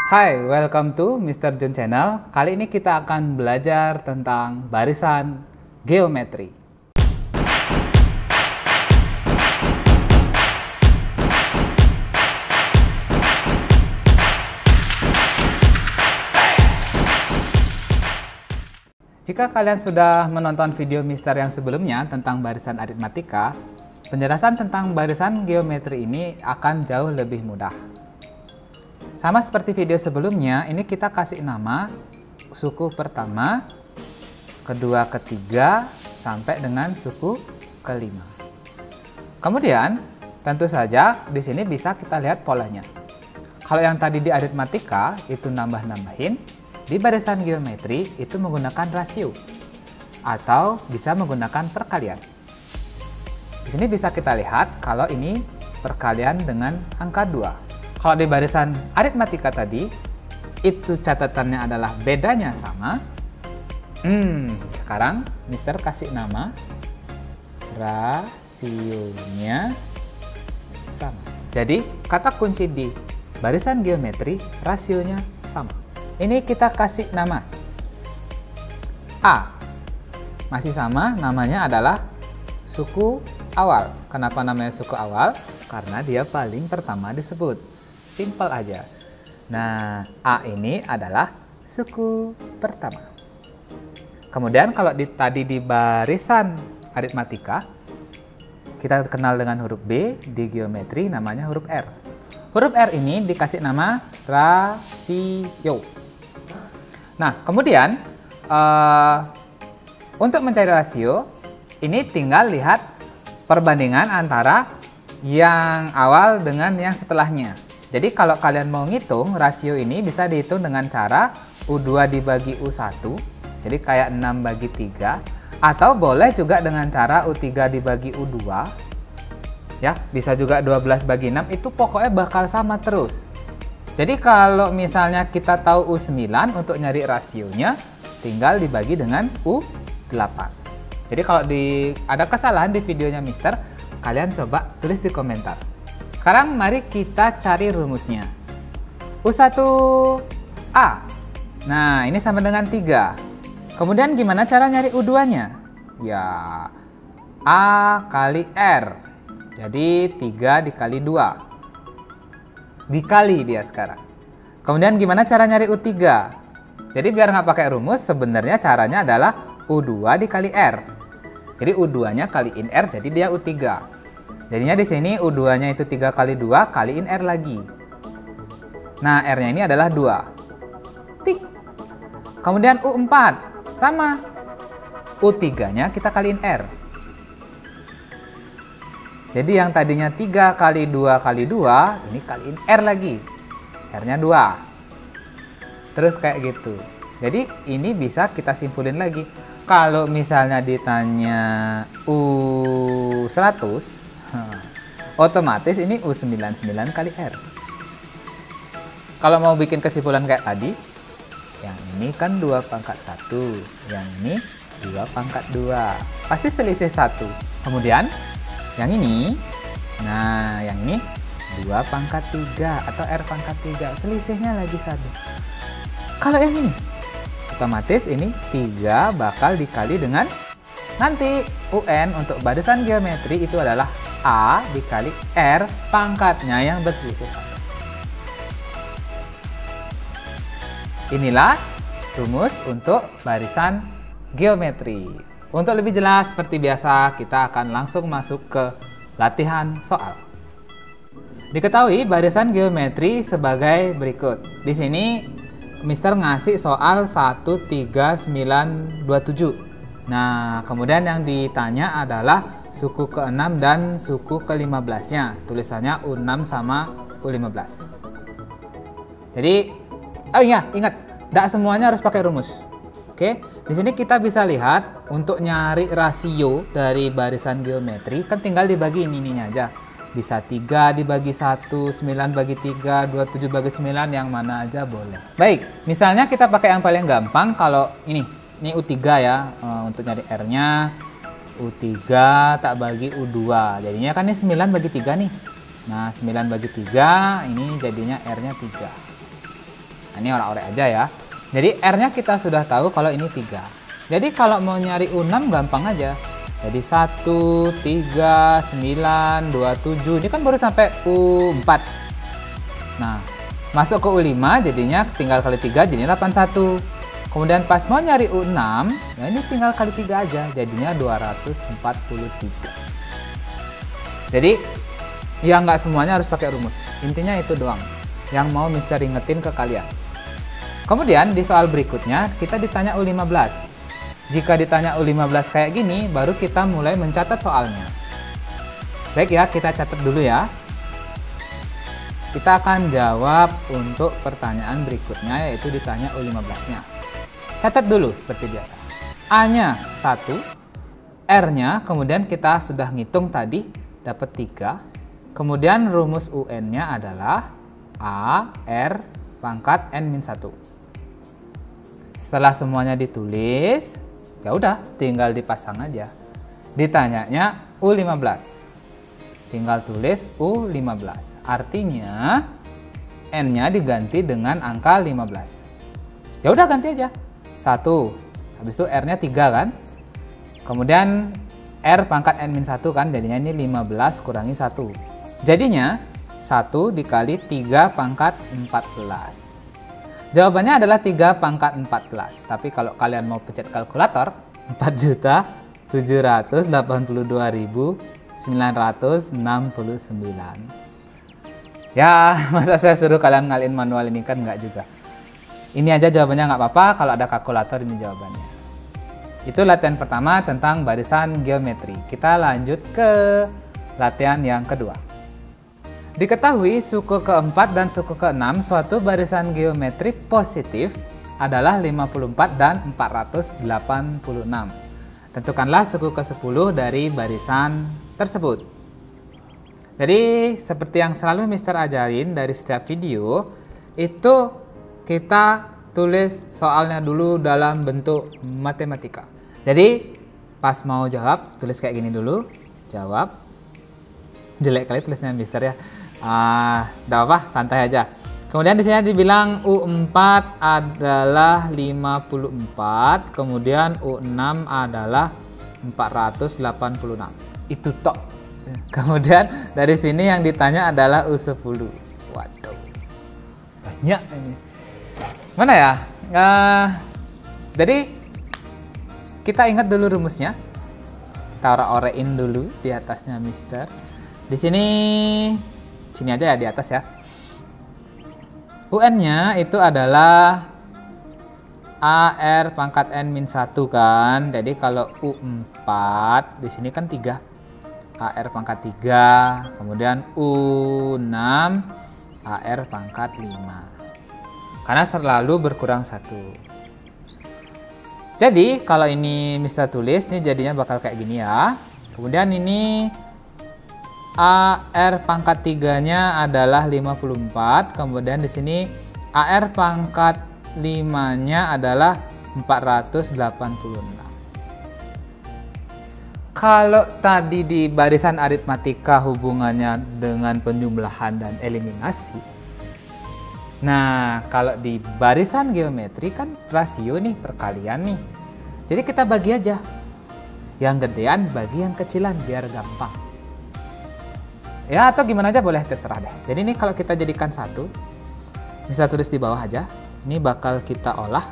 Hai, welcome to Mr. Jun Channel. Kali ini kita akan belajar tentang barisan geometri. Jika kalian sudah menonton video Mister yang sebelumnya tentang barisan aritmatika, penjelasan tentang barisan geometri ini akan jauh lebih mudah. Sama seperti video sebelumnya, ini kita kasih nama suku pertama, kedua, ketiga, sampai dengan suku kelima. Kemudian, tentu saja di sini bisa kita lihat polanya. Kalau yang tadi di aritmatika itu nambah-nambahin, di barisan geometri itu menggunakan rasio atau bisa menggunakan perkalian. Di sini bisa kita lihat kalau ini perkalian dengan angka 2. Kalau di barisan aritmatika tadi, itu catatannya adalah bedanya sama. Sekarang Mister kasih nama rasionya sama. Jadi, kata kunci di barisan geometri, rasionya sama. Ini kita kasih nama A. Masih sama, namanya adalah suku awal. Kenapa namanya suku awal? Karena dia paling pertama disebut. Simple aja. Nah, A ini adalah suku pertama. Kemudian kalau tadi di barisan aritmatika, kita kenal dengan huruf B, di geometri namanya huruf R. Huruf R ini dikasih nama rasio. Nah, kemudian untuk mencari rasio, ini tinggal lihat perbandingan antara yang awal dengan yang setelahnya. Jadi kalau kalian mau ngitung, rasio ini bisa dihitung dengan cara U2 dibagi U1, jadi kayak 6 bagi 3, atau boleh juga dengan cara U3 dibagi U2, ya, bisa juga 12 bagi 6, itu pokoknya bakal sama terus. Jadi kalau misalnya kita tahu U9 untuk nyari rasionya, tinggal dibagi dengan U8. Jadi kalau ada kesalahan di videonya Mister, kalian coba tulis di komentar. Sekarang mari kita cari rumusnya. U1A. Nah, ini sama dengan 3. Kemudian gimana cara nyari U2-nya? Ya, A kali R. Jadi 3 dikali 2. Dikali dia sekarang. Kemudian gimana cara nyari U3? Jadi biar nggak pakai rumus, sebenarnya caranya adalah U2 dikali R. Jadi U2-nya kaliin R, jadi dia U3. Jadinya di sini U2-nya itu 3 kali 2 kaliin R lagi. Nah, R-nya ini adalah 2. Tik. Kemudian U4 sama. U3-nya kita kaliin R. Jadi yang tadinya 3 kali 2 kali 2, ini kaliin R lagi. R-nya 2. Terus kayak gitu. Jadi ini bisa kita simpulin lagi. Kalau misalnya ditanya U100, otomatis ini U99 kali R. Kalau mau bikin kesimpulan kayak tadi, yang ini kan 2 pangkat 1, yang ini 2 pangkat 2. Pasti selisih 1. Kemudian, yang ini, nah yang ini 2 pangkat 3 atau R pangkat 3. Selisihnya lagi 1. Kalau yang ini, otomatis ini 3 bakal dikali dengan nanti UN untuk barisan geometri itu adalah A dikali R pangkatnya yang berselisih 1. Inilah rumus untuk barisan geometri. Untuk lebih jelas seperti biasa kita akan langsung masuk ke latihan soal. Diketahui barisan geometri sebagai berikut. Di sini Mister ngasih soal 13927. Nah, kemudian yang ditanya adalah suku ke-6 dan suku ke-15-nya. Tulisannya U6 sama U15. Jadi, oh iya, ingat, tidak semuanya harus pakai rumus. Oke, di sini kita bisa lihat untuk nyari rasio dari barisan geometri, kan tinggal dibagi ini aja. Bisa 3 dibagi 1, 9 bagi 3, 27 bagi 9, yang mana aja boleh. Baik, misalnya kita pakai yang paling gampang. Kalau ini U3 ya, untuk nyari R-nya. U3 tak bagi U2. Jadinya kan ini 9 bagi 3 nih. Nah, 9 bagi 3, ini jadinya R-nya 3. Nah, ini orek-orek aja ya. Jadi R-nya kita sudah tahu kalau ini 3. Jadi kalau mau nyari U6 gampang aja. Jadi 1, 3, 9, 27. Ini kan baru sampai U4. Nah, masuk ke U5 jadinya tinggal kali 3 jadinya 81. Kemudian pas mau nyari U6, ya ini tinggal kali 3 aja, jadinya 243. Jadi, ya nggak semuanya harus pakai rumus. Intinya itu doang yang mau Mister ingetin ke kalian. Kemudian di soal berikutnya kita ditanya U15. Jika ditanya U15 kayak gini, baru kita mulai mencatat soalnya. Baik ya, kita catat dulu ya. Kita akan jawab untuk pertanyaan berikutnya, yaitu ditanya U15-nya. Catat dulu seperti biasa. A-nya 1, R-nya kemudian kita sudah ngitung tadi, dapat 3. Kemudian rumus UN-nya adalah A, R, pangkat N-1. Setelah semuanya ditulis, ya udah tinggal dipasang aja. Ditanyanya U15. Tinggal tulis U15. Artinya N-nya diganti dengan angka 15. Ya udah ganti aja. 1. Habis itu R-nya 3 kan? Kemudian R pangkat N-1 kan, jadinya ini 15 kurangi 1. Jadinya 1 dikali 3 pangkat 14. Jawabannya adalah 3 pangkat 14. Tapi kalau kalian mau pencet kalkulator, 4.782.969. Ya, masa saya suruh kalian ngaliin manual ini, kan nggak juga. Ini aja jawabannya nggak apa-apa, kalau ada kalkulator ini jawabannya. Itu latihan pertama tentang barisan geometri. Kita lanjut ke latihan yang kedua. Diketahui suku keempat dan suku keenam suatu barisan geometri positif adalah 54 dan 486. Tentukanlah suku ke-10 dari barisan tersebut. Jadi seperti yang selalu Mister ajarin dari setiap video, itu kita tulis soalnya dulu dalam bentuk matematika. Jadi pas mau jawab tulis kayak gini dulu, jawab. Jelek kali tulisnya Mister ya. Tidak apa, santai aja. Kemudian di sini dibilang U4 adalah 54, kemudian U6 adalah 486. Itu tok. Kemudian dari sini yang ditanya adalah U10. Waduh. Banyak ini. Mana ya? Jadi kita ingat dulu rumusnya. Kita orek-orekin dulu di atasnya Mister. Di sini aja ya, di atas ya. UN-nya itu adalah AR pangkat N-1 kan. Jadi kalau U4 di sini kan 3. AR pangkat 3, kemudian U6 AR pangkat 5. Karena selalu berkurang 1. Jadi kalau ini Mister tulis, ini jadinya bakal kayak gini ya. Kemudian ini AR pangkat 3-nya adalah 54, kemudian di sini AR pangkat 5-nya adalah 486. Kalau tadi di barisan aritmatika hubungannya dengan penjumlahan dan eliminasi. Nah, kalau di barisan geometri kan rasio nih, perkalian nih. Jadi kita bagi aja. Yang gedean bagi yang kecilan biar gampang. Ya, atau gimana aja boleh, terserah deh. Jadi ini kalau kita jadikan 1, bisa tulis di bawah aja. Ini bakal kita olah.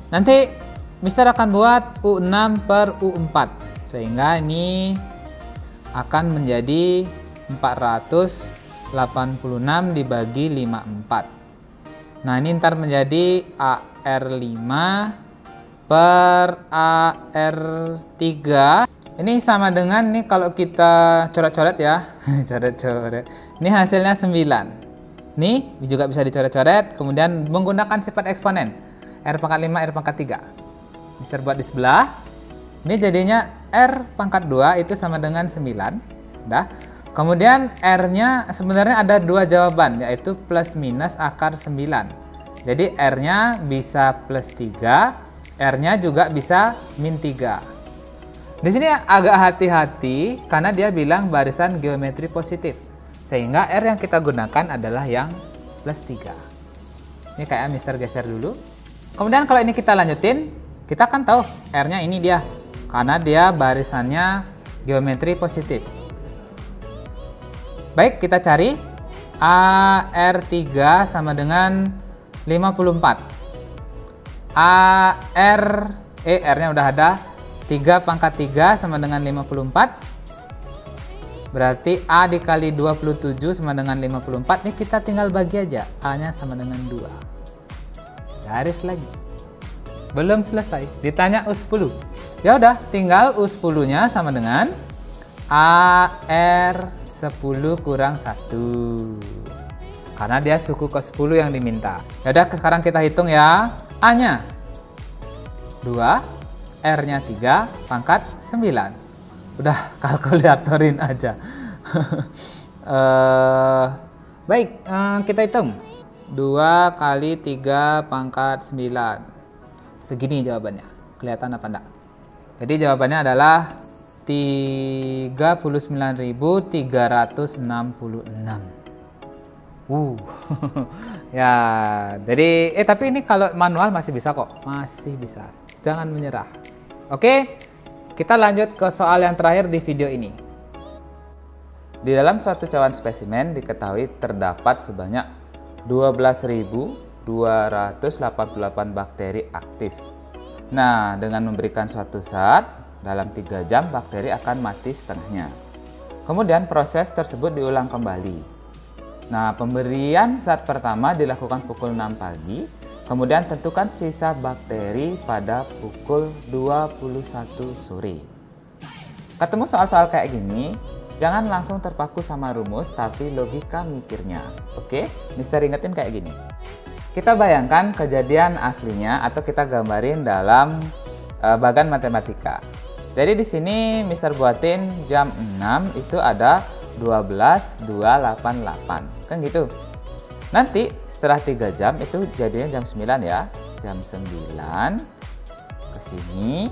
Nanti Mister akan buat U6 per U4. Sehingga ini akan menjadi 486 dibagi 54. Nah, ini ntar menjadi AR5 per AR3. Ini sama dengan nih kalau kita coret-coret ya. Coret-coret. Ini hasilnya 9. Nih juga bisa dicoret-coret, kemudian menggunakan sifat eksponen. R pangkat 5, R pangkat 3. Mister buat di sebelah. Ini jadinya R pangkat 2 itu sama dengan 9. Dah. Kemudian R-nya sebenarnya ada 2 jawaban, yaitu plus minus akar 9. Jadi R-nya bisa plus 3, R-nya juga bisa min 3. Di sini agak hati-hati karena dia bilang barisan geometri positif. Sehingga R yang kita gunakan adalah yang plus 3. Ini kayak Mister geser dulu. Kemudian kalau ini kita lanjutin, kita kan tahu R-nya ini dia. Karena dia barisannya geometri positif. Baik, kita cari AR3 sama dengan 54. R-nya udah ada. 3 pangkat 3 sama dengan 54. Berarti A dikali 27 sama dengan 54. Ini kita tinggal bagi aja. A-nya sama dengan 2. Garis lagi. Belum selesai. Ditanya U10. Ya udah, tinggal U10-nya sama dengan AR10 kurang 1. Karena dia suku ke-10 yang diminta. Ya udah, sekarang kita hitung ya. A-nya 2. R-nya 3, pangkat 9. Udah, kalkulatorin aja. Baik, kita hitung. 2 kali 3 pangkat 9. Segini jawabannya. Kelihatan apa enggak? Jadi jawabannya adalah 39.366. Ya, jadi tapi ini kalau manual masih bisa kok. Masih bisa. Jangan menyerah. Oke, kita lanjut ke soal yang terakhir di video ini. Di dalam suatu cawan spesimen diketahui terdapat sebanyak 12.288 bakteri aktif. Nah, dengan memberikan suatu zat, dalam 3 jam bakteri akan mati setengahnya. Kemudian proses tersebut diulang kembali. Nah, pemberian zat pertama dilakukan pukul 6 pagi. Kemudian tentukan sisa bakteri pada pukul 21 sore. Ketemu soal-soal kayak gini, jangan langsung terpaku sama rumus, tapi logika mikirnya. Oke, Mister ingetin kayak gini. Kita bayangkan kejadian aslinya atau kita gambarin dalam bagan matematika. Jadi di sini Mister buatin jam 6 itu ada 12.288. Kan gitu. Nanti setelah 3 jam itu jadinya jam 9 ya. Jam 9 ke sini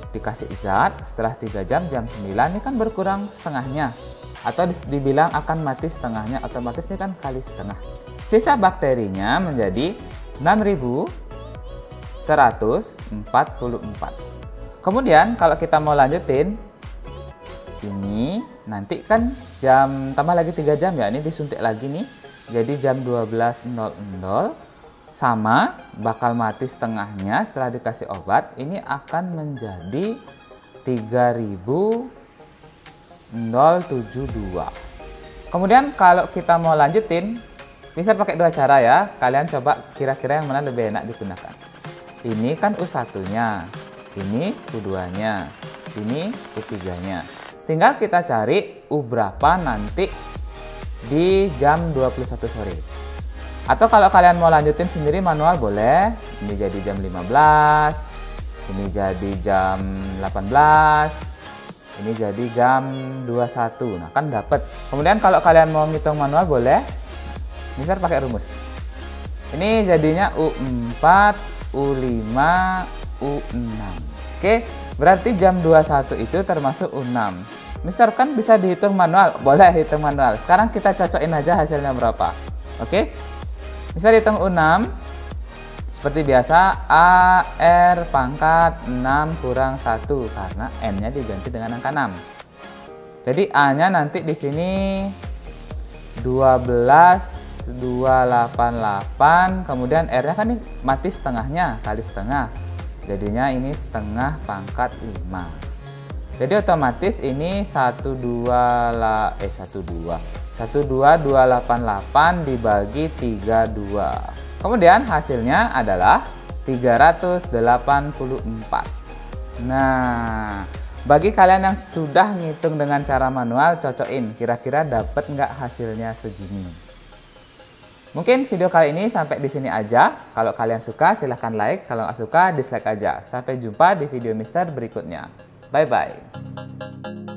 dikasih zat, setelah 3 jam jam 9 ini kan berkurang setengahnya. Atau dibilang akan mati setengahnya, otomatis ini kan kali setengah. Sisa bakterinya menjadi 6.144. Kemudian kalau kita mau lanjutin, ini nanti kan jam tambah lagi 3 jam ya, ini disuntik lagi nih. Jadi jam 12.00 sama bakal mati setengahnya setelah dikasih obat. Ini akan menjadi 3.072. Kemudian kalau kita mau lanjutin, bisa pakai 2 cara ya. Kalian coba kira-kira yang mana lebih enak digunakan. Ini kan U1-nya, ini U2-nya, ini U3-nya. Tinggal kita cari U berapa nanti di jam 21 sore. Atau kalau kalian mau lanjutin sendiri manual boleh. Ini jadi jam 15, ini jadi jam 18, ini jadi jam 21. Nah, kan dapat. Kemudian kalau kalian mau ngitung manual boleh. Misalnya pakai rumus. Ini jadinya U4, U5, U6. Oke, berarti jam 21 itu termasuk U6. Mister kan bisa dihitung manual, boleh hitung manual. Sekarang kita cocokin aja hasilnya berapa. Oke, bisa dihitung U6. Seperti biasa, AR pangkat 6 kurang 1 karena N-nya diganti dengan angka 6. Jadi A-nya nanti di sini 12.288, kemudian R-nya kan ini mati setengahnya, kali setengah. Jadinya ini setengah pangkat 5. Jadi otomatis ini 12288 dibagi 32. Kemudian hasilnya adalah 384. Nah, bagi kalian yang sudah ngitung dengan cara manual, cocokin kira-kira dapat nggak hasilnya segini. Mungkin video kali ini sampai di sini aja. Kalau kalian suka silahkan like, kalau nggak suka dislike aja. Sampai jumpa di video Mister berikutnya. Bye-bye.